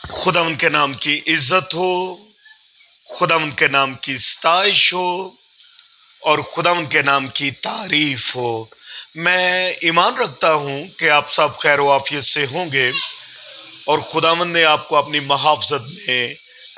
خداوند کے نام کی عزت ہو، خداوند کے نام کی ستائش ہو اور خداوند کے نام کی تعریف ہو۔ میں ایمان رکھتا ہوں کہ آپ سب خیر و عافیت سے ہوں گے اور خداوند نے آپ کو اپنی محافظت میں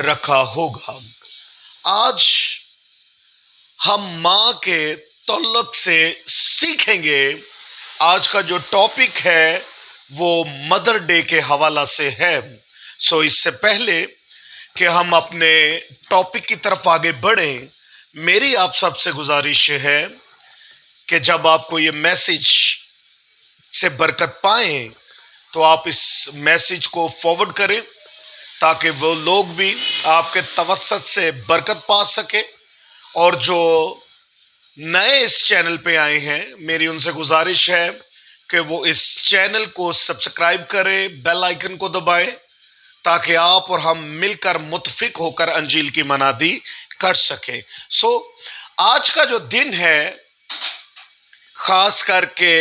رکھا ہوگا۔ آج ہم ماں کے تعلق سے سیکھیں گے۔ آج کا جو ٹاپک ہے وہ مدر ڈے کے حوالہ سے ہے۔ اس سے پہلے کہ ہم اپنے ٹاپک کی طرف آگے بڑھیں، میری آپ سب سے گزارش ہے کہ جب آپ کو یہ میسج سے برکت پائیں تو آپ اس میسج کو فارورڈ کریں تاکہ وہ لوگ بھی آپ کے توسط سے برکت پا سکے، اور جو نئے اس چینل پہ آئے ہیں میری ان سے گزارش ہے کہ وہ اس چینل کو سبسکرائب کریں، بیل آئیکن کو دبائیں تاکہ آپ اور ہم مل کر متفق ہو کر انجیل کی منادی کر سکیں۔ آج کا جو دن ہے خاص کر کے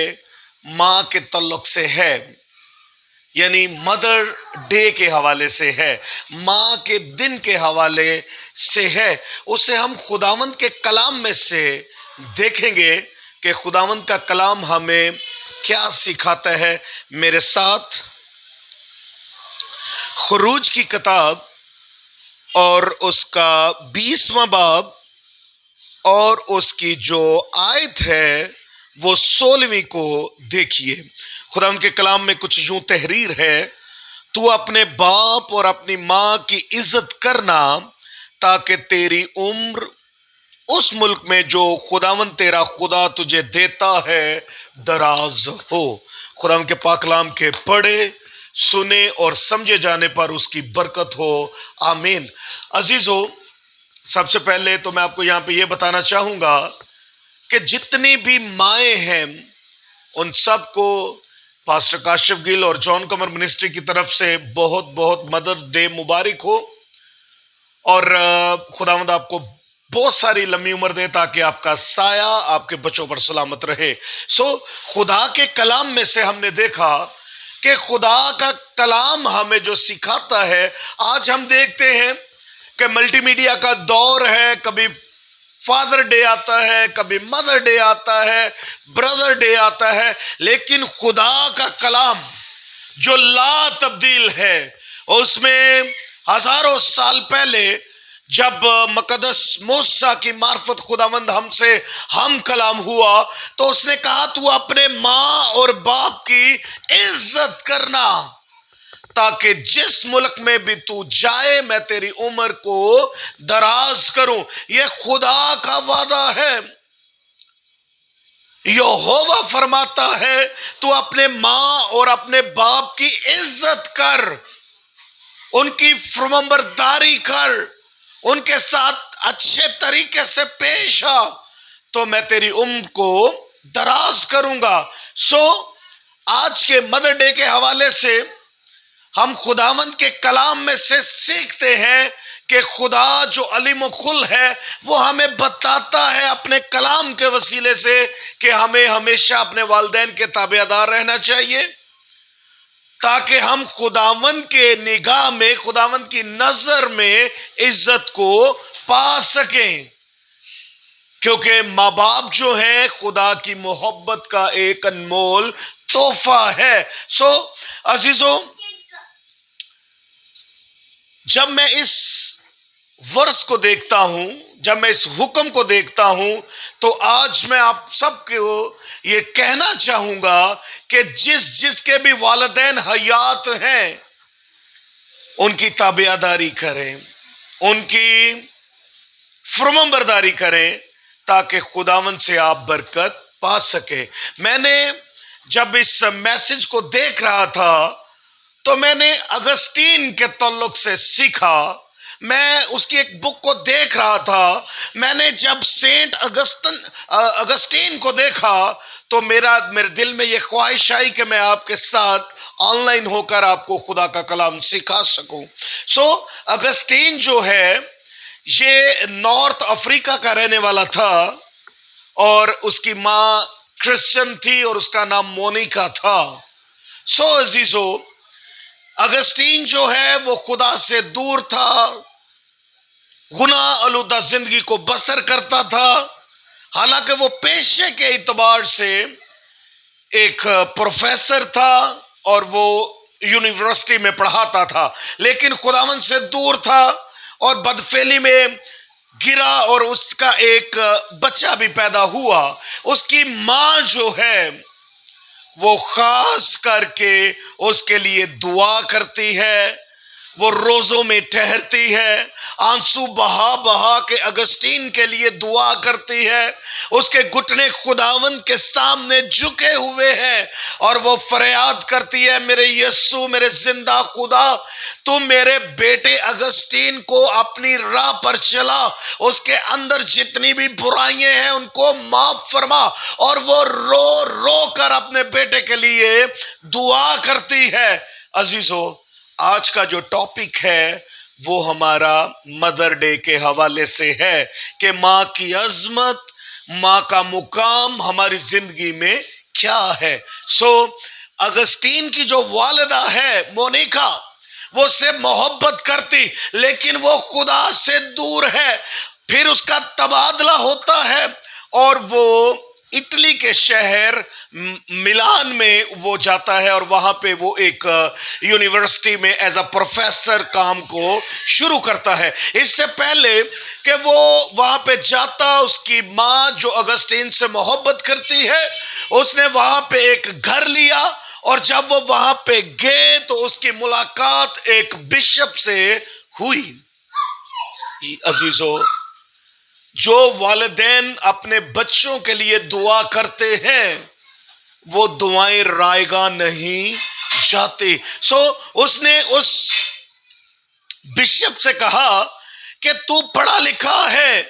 ماں کے تعلق سے ہے، یعنی مدر ڈے کے حوالے سے ہے، ماں کے دن کے حوالے سے ہے۔ اسے ہم خداوند کے کلام میں سے دیکھیں گے کہ خداوند کا کلام ہمیں کیا سکھاتا ہے۔ میرے ساتھ خروج کی کتاب اور اس کا 20واں باب اور اس کی جو آیت ہے وہ 16ویں کو دیکھیے۔ خداوند کے کلام میں کچھ یوں تحریر ہے: تو اپنے باپ اور اپنی ماں کی عزت کرنا تاکہ تیری عمر اس ملک میں جو خداوند تیرا خدا تجھے دیتا ہے دراز ہو۔ خداوند کے پاک کلام کے پڑھے، سنے اور سمجھے جانے پر اس کی برکت ہو، آمین۔ عزیزو، سب سے پہلے تو میں آپ کو یہاں پہ یہ بتانا چاہوں گا کہ جتنی بھی مائیں ہیں ان سب کو پاسٹر کاشف گل اور جان کمر منسٹری کی طرف سے بہت بہت مدر ڈے مبارک ہو، اور خداوند آپ کو بہت ساری لمبی عمر دے تاکہ آپ کا سایہ آپ کے بچوں پر سلامت رہے۔ خدا کے کلام میں سے ہم نے دیکھا کہ خدا کا کلام ہمیں جو سکھاتا ہے، آج ہم دیکھتے ہیں کہ ملٹی میڈیا کا دور ہے، کبھی فادر ڈے آتا ہے، کبھی مدر ڈے آتا ہے، برادر ڈے آتا ہے، لیکن خدا کا کلام جو لا تبدیل ہے، اس میں ہزاروں سال پہلے جب مقدس موسیٰ کی معرفت خداوند ہم کلام ہوا تو اس نے کہا تو اپنے ماں اور باپ کی عزت کرنا تاکہ جس ملک میں بھی تو جائے میں تیری عمر کو دراز کروں۔ یہ خدا کا وعدہ ہے۔ یہوہ فرماتا ہے تو اپنے ماں اور اپنے باپ کی عزت کر، ان کی فرمانبرداری کر، ان کے ساتھ اچھے طریقے سے پیش آ تو میں تیری عمر کو دراز کروں گا۔ آج کے مدر ڈے کے حوالے سے ہم خداوند کے کلام میں سے سیکھتے ہیں کہ خدا جو علیم و کل ہے وہ ہمیں بتاتا ہے اپنے کلام کے وسیلے سے کہ ہمیں ہمیشہ اپنے والدین کے تابعدار رہنا چاہیے تاکہ ہم خداوند کے نگاہ میں، خداوند کی نظر میں عزت کو پا سکیں، کیونکہ ماں باپ جو ہیں خدا کی محبت کا ایک انمول تحفہ ہے۔ عزیزو، جب میں اس ورس کو دیکھتا ہوں، جب میں اس حکم کو دیکھتا ہوں تو آج میں آپ سب کو یہ کہنا چاہوں گا کہ جس کے بھی والدین حیات ہیں ان کی تابعداری کریں، ان کی فرمانبرداری کریں تاکہ خداوند سے آپ برکت پا سکے۔ میں نے جب اس میسج کو دیکھ رہا تھا تو میں نے اگسٹین کے تعلق سے سیکھا، میں اس کی ایک بک کو دیکھ رہا تھا، میں نے جب سینٹ اگسٹین کو دیکھا تو میرے دل میں یہ خواہش آئی کہ میں آپ کے ساتھ آن لائن ہو کر آپ کو خدا کا کلام سکھا سکوں۔ اگسٹین جو ہے یہ نارتھ افریقہ کا رہنے والا تھا اور اس کی ماں کرسچن تھی اور اس کا نام مونیکا تھا۔ عزیزو، اگسٹین جو ہے وہ خدا سے دور تھا، گناہ آلودہ زندگی کو بسر کرتا تھا، حالانکہ وہ پیشے کے اعتبار سے ایک پروفیسر تھا اور وہ یونیورسٹی میں پڑھاتا تھا، لیکن خداوند سے دور تھا اور بدفعلی میں گرا اور اس کا ایک بچہ بھی پیدا ہوا۔ اس کی ماں جو ہے وہ خاص کر کے اس کے لیے دعا کرتی ہے، وہ روزوں میں ٹھہرتی ہے، آنسو بہا بہا کے اگسٹین کے لیے دعا کرتی ہے، اس کے گھٹنے خداوند کے سامنے جھکے ہوئے ہیں اور وہ فریاد کرتی ہے، میرے یسوع، میرے زندہ خدا، تو میرے بیٹے اگسٹین کو اپنی راہ پر چلا، اس کے اندر جتنی بھی برائیاں ہیں ان کو معاف فرما۔ اور وہ رو رو کر اپنے بیٹے کے لیے دعا کرتی ہے۔ عزیزو، آج کا جو ٹاپک ہے وہ ہمارا مدر ڈے کے حوالے سے ہے کہ ماں کی عظمت، ماں کا مقام ہماری زندگی میں کیا ہے۔ اگسٹین کی جو والدہ ہے مونیکا، وہ اس سے محبت کرتی لیکن وہ خدا سے دور ہے۔ پھر اس کا تبادلہ ہوتا ہے اور وہ اٹلی کے شہر ملان میں وہ جاتا ہے اور وہاں پہ وہ ایک یونیورسٹی میں ایز اے پروفیسر کام کو شروع کرتا ہے۔ اس سے پہلے کہ وہ وہاں پہ جاتا، اس کی ماں جو اگسٹین سے محبت کرتی ہے، اس نے وہاں پہ ایک گھر لیا اور جب وہ وہاں پہ گئے تو اس کی ملاقات ایک بشپ سے ہوئی۔ عزیزو، جو والدین اپنے بچوں کے لیے دعا کرتے ہیں وہ دعائیں رائے گاہ نہیں جاتی۔ اس نے اس بشپ سے کہا کہ تو پڑھا لکھا ہے،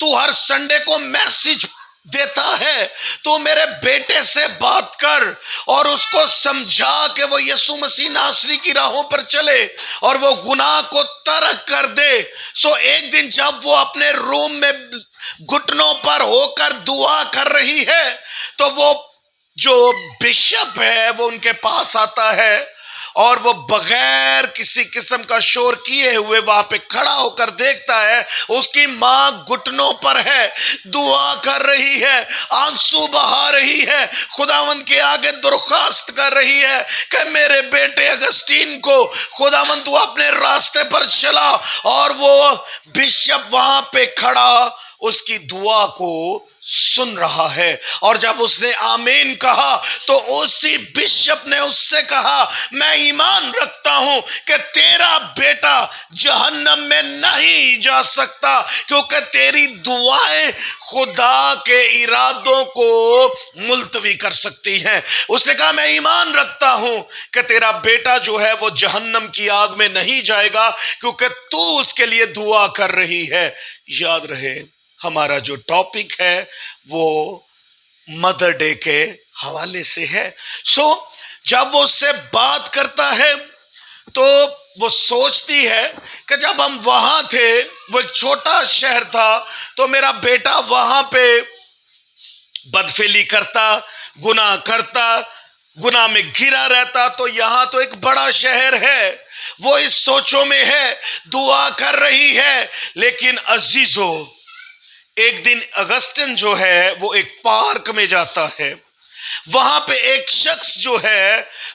تو ہر سنڈے کو میسج دیتا ہے، تو میرے بیٹے سے بات کر اور اس کو سمجھا کہ وہ یسوع مسیح ناصری کی راہوں پر چلے اور وہ گناہ کو ترک کر دے۔ ایک دن جب وہ اپنے روم میں گھٹنوں پر ہو کر دعا کر رہی ہے تو وہ جو بشپ ہے وہ ان کے پاس آتا ہے اور وہ بغیر کسی قسم کا شور کیے ہوئے وہاں پہ کھڑا ہو کر دیکھتا ہے، اس کی ماں گھٹنوں پر ہے، دعا کر رہی ہے، آنسو بہا رہی ہے، خداوند کے آگے درخواست کر رہی ہے کہ میرے بیٹے اگسٹین کو خداوند تو اپنے راستے پر چلا۔ اور وہ بشپ وہاں پہ کھڑا اس کی دعا کو سن رہا ہے، اور جب اس نے آمین کہا تو اسی بشپ نے اس سے کہا، میں ایمان رکھتا ہوں کہ تیرا بیٹا جہنم میں نہیں جا سکتا کیونکہ تیری دعائیں خدا کے ارادوں کو ملتوی کر سکتی ہیں۔ اس نے کہا، میں ایمان رکھتا ہوں کہ تیرا بیٹا جو ہے وہ جہنم کی آگ میں نہیں جائے گا کیونکہ تو اس کے لیے دعا کر رہی ہے۔ یاد رہے، ہمارا جو ٹاپک ہے وہ مدر ڈے کے حوالے سے ہے۔ جب وہ اس سے بات کرتا ہے تو وہ سوچتی ہے کہ جب ہم وہاں تھے، وہ ایک چھوٹا شہر تھا، تو میرا بیٹا وہاں پہ بدفعلی کرتا، گناہ میں گرا رہتا، تو یہاں تو ایک بڑا شہر ہے، وہ اس سوچوں میں ہے، دعا کر رہی ہے۔ لیکن عزیزو، ایک دن اگسٹن جو ہے وہ ایک پارک میں جاتا ہے، وہاں پہ ایک شخص جو ہے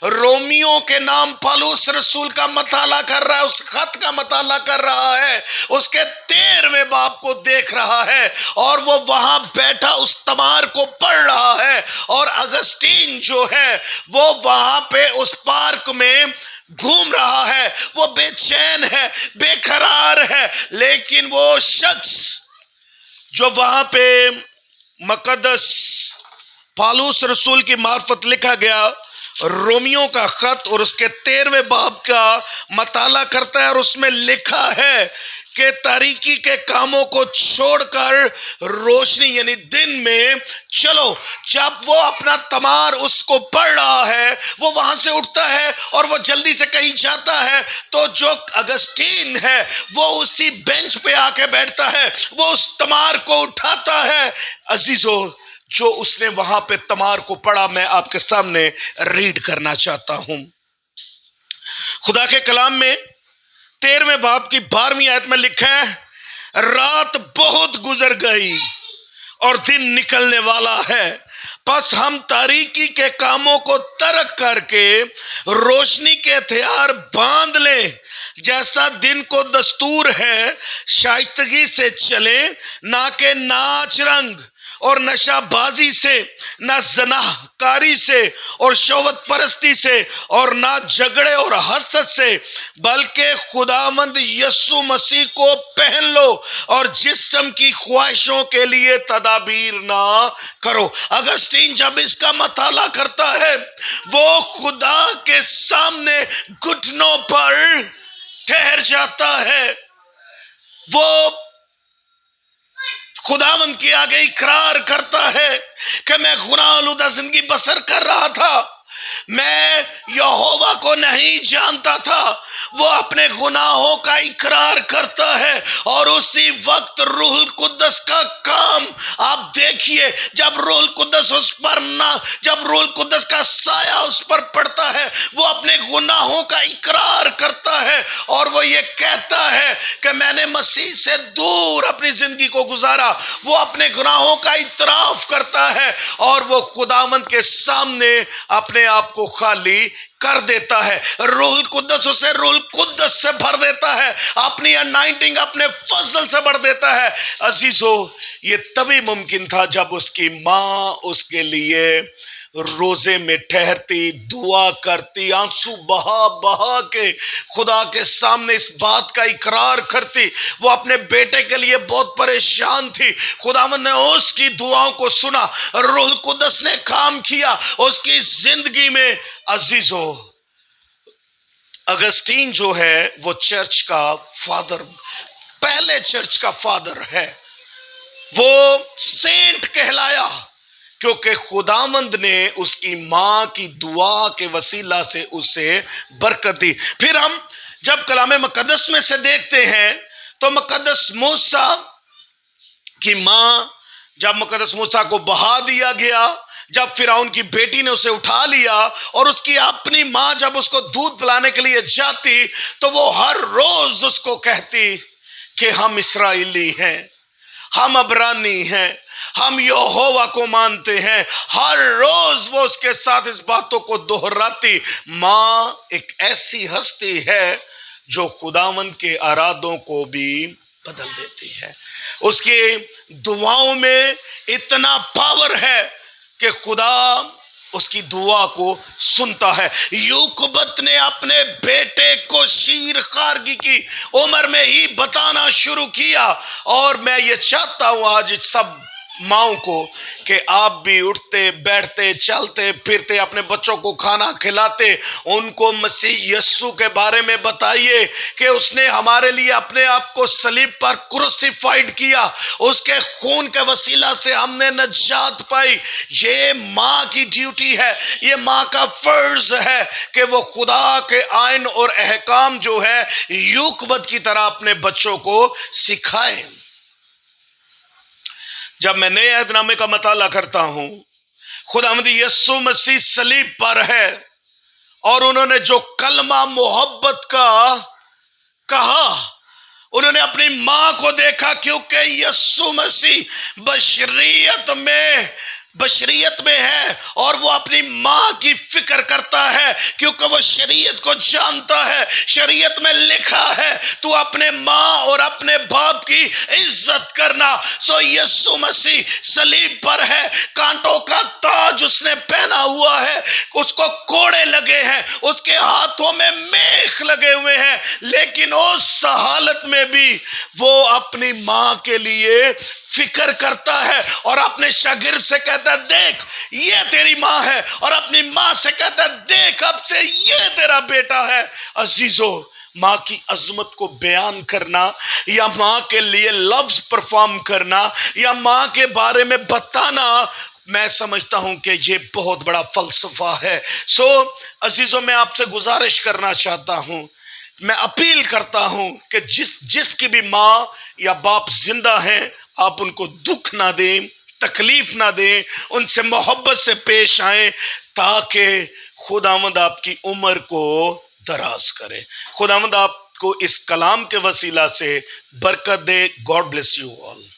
رومیو کے نام پالوس رسول کا مطالعہ کر رہا ہے، اس خط کا مطالعہ کر رہا ہے، اس کے 13ویں باب کو دیکھ رہا ہے اور وہ وہاں بیٹھا اس تمار کو پڑھ رہا ہے، اور اگسٹین جو ہے وہ وہاں پہ اس پارک میں گھوم رہا ہے، وہ بے چین ہے، بے قرار ہے۔ لیکن وہ شخص جو وہاں پہ مقدس پالوس رسول کی معرفت لکھا گیا رومیو کا خط اور اس کے 13ویں باب کا مطالعہ کرتا ہے، اور اس میں لکھا ہے کہ تاریکی کے کاموں کو چھوڑ کر روشنی یعنی دن میں چلو۔ جب وہ اپنا تمار اس کو پڑھ رہا ہے، وہ وہاں سے اٹھتا ہے اور وہ جلدی سے کہیں جاتا ہے، تو جو اگسٹین ہے وہ اسی بینچ پہ آ کے بیٹھتا ہے، وہ اس تمار کو اٹھاتا ہے۔ عزیزو، جو اس نے وہاں پہ تمار کو پڑھا میں آپ کے سامنے ریڈ کرنا چاہتا ہوں۔ خدا کے کلام میں 13ویں باب کی 12ویں آیت میں لکھا ہے، رات بہت گزر گئی اور دن نکلنے والا ہے، پس ہم تاریکی کے کاموں کو ترک کر کے روشنی کے ہتھیار باندھ لیں، جیسا دن کو دستور ہے شائستگی سے چلیں، نہ کہ ناچ رنگ اور نشہ بازی سے، نہ زنا کاری سے اور شہوت پرستی سے، اور نہ جھگڑے اور حسد سے، بلکہ خداوند یسوع مسیح کو پہن لو اور جسم کی خواہشوں کے لیے تدابیر نہ کرو۔ اگسٹین جب اس کا مطالعہ کرتا ہے، وہ خدا کے سامنے گھٹنوں پر ٹھہر جاتا ہے، وہ خداوند کے آگے اقرار کرتا ہے کہ میں گناہ آلودہ زندگی بسر کر رہا تھا، میں یہوہ کو نہیں جانتا تھا۔ وہ اپنے گناہوں کا اقرار کرتا ہے، اور اسی وقت روح القدس کا کام آپ دیکھیے، جب روح القدس اس پر جب روح القدس کا سایہ اس پر پڑتا ہے، وہ اپنے گناہوں کا اقرار کرتا ہے، اور وہ یہ کہتا ہے کہ میں نے مسیح سے دور اپنی زندگی کو گزارا۔ وہ اپنے گناہوں کا اعتراف کرتا ہے، اور وہ خداوند کے سامنے اپنے آپ کو خالی کر دیتا ہے۔ روح القدس اسے روح القدس سے بھر دیتا ہے، اپنی انائنٹنگ اپنے فضل سے بھر دیتا ہے۔ عزیزو، یہ تبھی ممکن تھا جب اس کی ماں اس کے لیے روزے میں ٹھہرتی، دعا کرتی، آنسو بہا بہا کے خدا کے سامنے اس بات کا اقرار کرتی۔ وہ اپنے بیٹے کے لیے بہت پریشان تھی، خداوند نے اس کی دعاؤں کو سنا، روح القدس نے کام کیا اس کی زندگی میں۔ عزیزو، اگسٹین جو ہے وہ چرچ کا فادر، پہلے چرچ کا فادر ہے، وہ سینٹ کہلایا کیونکہ خداوند نے اس کی ماں کی دعا کے وسیلہ سے اسے برکت دی۔ پھر ہم جب کلام مقدس میں سے دیکھتے ہیں تو مقدس موسیٰ کی ماں، جب مقدس موسیٰ کو بہا دیا گیا، جب فرعون کی بیٹی نے اسے اٹھا لیا، اور اس کی اپنی ماں جب اس کو دودھ پلانے کے لیے جاتی تو وہ ہر روز اس کو کہتی کہ ہم اسرائیلی ہیں، ہم عبرانی ہیں، ہم یہوہ کو مانتے ہیں۔ ہر روز وہ اس کے ساتھ اس باتوں کو دہراتی۔ ماں ایک ایسی ہستی ہے جو خداوند کے ارادوں کو بھی بدل دیتی ہے۔ اس کی دعاؤں میں اتنا پاور ہے کہ خدا اس کی دعا کو سنتا ہے۔ یوکبت نے اپنے بیٹے کو شیر خارگی کی عمر میں ہی بتانا شروع کیا، اور میں یہ چاہتا ہوں آج سب ماؤں کو کہ آپ بھی اٹھتے بیٹھتے چلتے پھرتے اپنے بچوں کو کھانا کھلاتے ان کو مسیح یسوع کے بارے میں بتائیے کہ اس نے ہمارے لیے اپنے آپ کو صلیب پر کروسیفائیڈ کیا، اس کے خون کے وسیلہ سے ہم نے نجات پائی۔ یہ ماں کی ڈیوٹی ہے، یہ ماں کا فرض ہے کہ وہ خدا کے آئین اور احکام جو ہے یوکبت کی طرح اپنے بچوں کو سکھائے۔ جب میں نئے عہد نامے کا مطالعہ کرتا ہوں، خداوند یسوع مسیح صلیب پر ہے، اور انہوں نے جو کلمہ محبت کا کہا، انہوں نے اپنی ماں کو دیکھا، کیونکہ یسوع مسیح بشریت میں ہے، اور وہ اپنی ماں کی فکر کرتا ہے کیونکہ وہ شریعت کو جانتا ہے۔ شریعت میں لکھا ہے تو اپنے ماں اور اپنے باپ کی عزت کرنا۔ سو یسوع مسیح صلیب پر ہے، کانٹوں کا تاج اس نے پہنا ہوا ہے، اس کو کوڑے لگے ہیں، اس کے ہاتھوں میں میخ لگے ہوئے ہیں، لیکن اس حالت میں بھی وہ اپنی ماں کے لیے فکر کرتا ہے، اور اپنے شاگرد سے کہتا ہے دیکھ یہ تیری ماں ہے، اور اپنی ماں سے کہتا ہے دیکھ اب سے یہ تیرا بیٹا ہے۔ عزیزو، ماں کی عظمت کو بیان کرنا، یا ماں کے لیے لفظ پرفارم کرنا، یا ماں کے بارے میں بتانا، میں سمجھتا ہوں کہ یہ بہت بڑا فلسفہ ہے۔ سو عزیزو، میں آپ سے گزارش کرنا چاہتا ہوں، میں اپیل کرتا ہوں کہ جس کی بھی ماں یا باپ زندہ ہیں، آپ ان کو دکھ نہ دیں، تکلیف نہ دیں، ان سے محبت سے پیش آئیں، تاکہ خداوند آپ کی عمر کو دراز کرے۔ خداوند آپ کو اس کلام کے وسیلہ سے برکت دے۔ God bless you all.